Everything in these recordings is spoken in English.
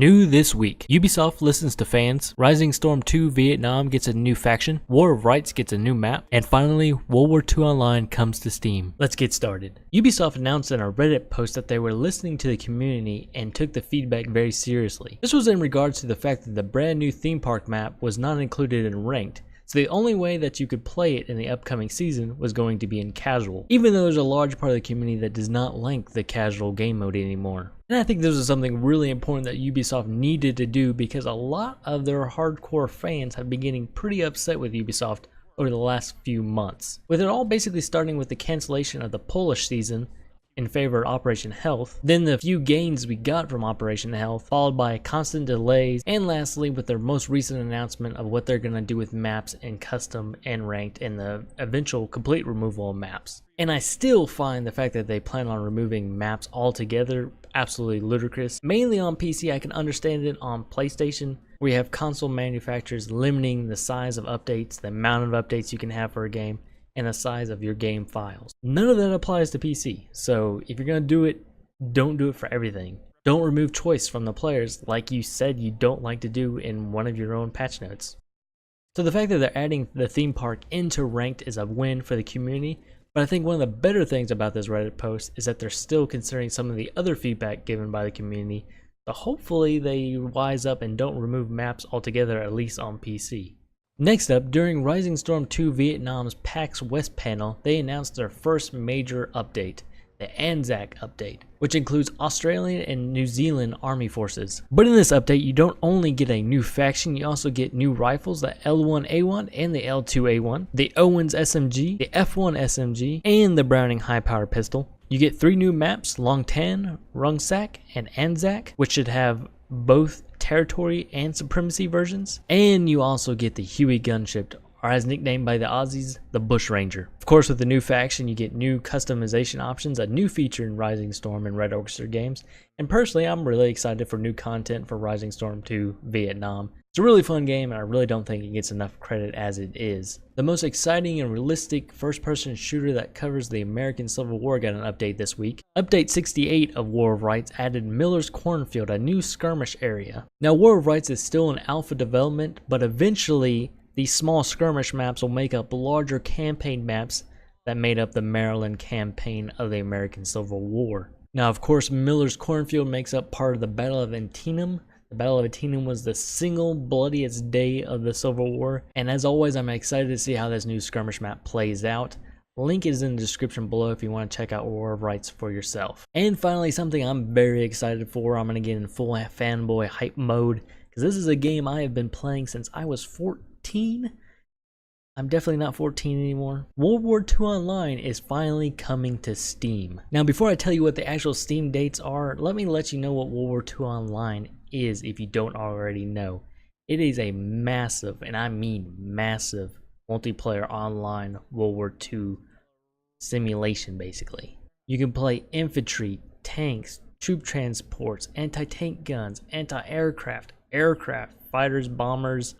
New this week, Ubisoft listens to fans, Rising Storm 2 Vietnam gets a new faction, War of Rights gets a new map, and finally, World War II Online comes to Steam. Let's get started. Ubisoft announced in a Reddit post that they were listening to the community and took the feedback very seriously. This was in regards to the fact that the brand new theme park map was not included in Ranked, so the only way that you could play it in the upcoming season was going to be in casual, even though there's a large part of the community that does not like the casual game mode anymore. And I think this is something really important that Ubisoft needed to do because a lot of their hardcore fans have been getting pretty upset with Ubisoft over the last few months. With it all basically starting with the cancellation of the Polish season in favor of Operation Health, then the few gains we got from Operation Health, followed by constant delays, and lastly with their most recent announcement of what they're going to do with maps in custom and ranked and the eventual complete removal of maps. And I still find the fact that they plan on removing maps altogether absolutely ludicrous. Mainly on PC, I can understand it. On PlayStation, where you have console manufacturers limiting the size of updates, the amount of updates you can have for a game, and the size of your game files. None of that applies to PC, so if you're going to do it, don't do it for everything. Don't remove choice from the players like you said you don't like to do in one of your own patch notes. So the fact that they're adding the theme park into Ranked is a win for the community, but I think one of the better things about this Reddit post is that they're still considering some of the other feedback given by the community, so hopefully they wise up and don't remove maps altogether, at least on PC. Next up, during Rising Storm 2 Vietnam's PAX West panel, they announced their first major update, the Anzac update, which includes Australian and New Zealand army forces. But in this update, you don't only get a new faction, you also get new rifles, the L1A1 and the L2A1, the Owens SMG, the F1 SMG, and the Browning high-power pistol. You get 3 new maps, Long Tan, Rungsak, and Anzac, which should have both territory and supremacy versions, and you also get the Huey gunship, or as nicknamed by the Aussies, the Bush Ranger. Of course, with the new faction, you get new customization options, a new feature in Rising Storm and Red Orchestra games, and personally, I'm really excited for new content for Rising Storm 2 Vietnam. It's a really fun game, and I really don't think it gets enough credit as it is. The most exciting and realistic first-person shooter that covers the American Civil War got an update this week. Update 68 of War of Rights added Miller's Cornfield, a new skirmish area. Now, War of Rights is still in alpha development, but eventually, these small skirmish maps will make up larger campaign maps that made up the Maryland campaign of the American Civil War. Now, of course, Miller's Cornfield makes up part of the Battle of Antietam. The Battle of Antietam was the single bloodiest day of the Civil War, and as always, I'm excited to see how this new skirmish map plays out. Link is in the description below if you want to check out War of Rights for yourself. And finally, something I'm very excited for, I'm going to get in full fanboy hype mode, because this is a game I have been playing since I was 14. I'm definitely not 14 anymore. World War II Online is finally coming to Steam. Now, before I tell you what the actual Steam dates are, let me let you know what World War II Online is if you don't already know. It is a massive, and I mean massive, multiplayer online World War II simulation, basically. You can play infantry, tanks, troop transports, anti-tank guns, anti-aircraft, aircraft, fighters, bombers,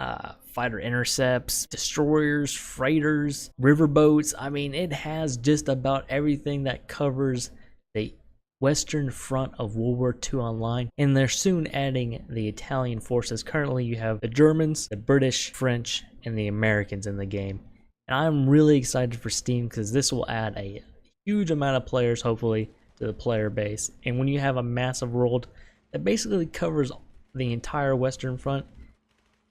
fighter intercepts, destroyers, freighters, riverboats. I mean, it has just about everything that covers the Western Front of World War II Online, and they're soon adding the Italian forces. Currently, you have the Germans, the British, French, and the Americans in the game. And I'm really excited for Steam because this will add a huge amount of players, hopefully, to the player base. And when you have a massive world that basically covers the entire Western Front,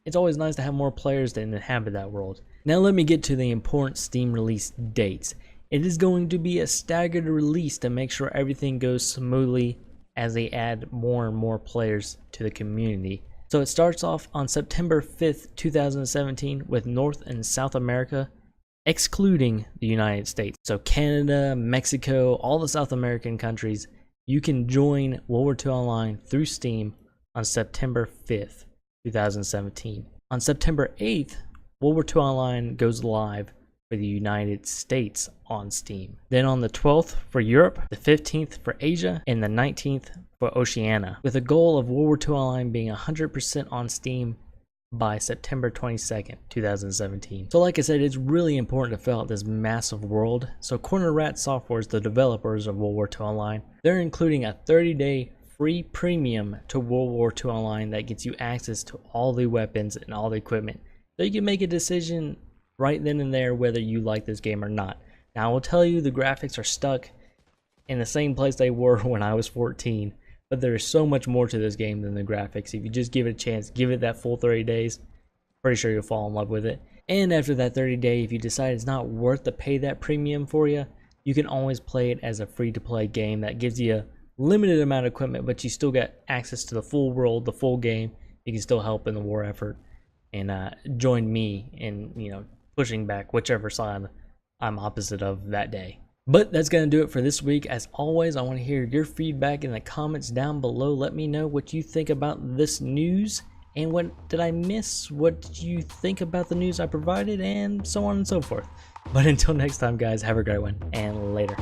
it's always nice to have more players to inhabit that world. Now let me get to the important Steam release dates. It is going to be a staggered release to make sure everything goes smoothly as they add more and more players to the community. So it starts off on September 5th, 2017 with North and South America, excluding the United States. So Canada, Mexico, all the South American countries, you can join World War II Online through Steam on September 5th, 2017. On September 8th, World War II Online goes live for the United States on Steam. Then on the 12th for Europe, the 15th for Asia, and the 19th for Oceania, with a goal of World War II Online being 100% on Steam by September 22nd, 2017. So like I said, it's really important to fill out this massive world. So Corner Rat Software is the developers of World War II Online. They're including a 30-day free premium to World War II Online that gets you access to all the weapons and all the equipment. So you can make a decision right then and there whether you like this game or not. Now I will tell you the graphics are stuck in the same place they were when I was 14, but there is so much more to this game than the graphics. If you just give it a chance, give it that full 30 days, pretty sure you'll fall in love with it. And after that 30 day, if you decide it's not worth to pay that premium for you, you can always play it as a free-to-play game that gives you a limited amount of equipment, but you still get access to the full world, the full game. You can still help in the war effort and join me in, pushing back whichever side I'm opposite of that day. But that's going to do it for this week. As always, I want to hear your feedback in the comments down below. Let me know what you think about this news. And what did I miss? What did you think about the news I provided? And so on and so forth. But until next time, guys, have a great one, and later.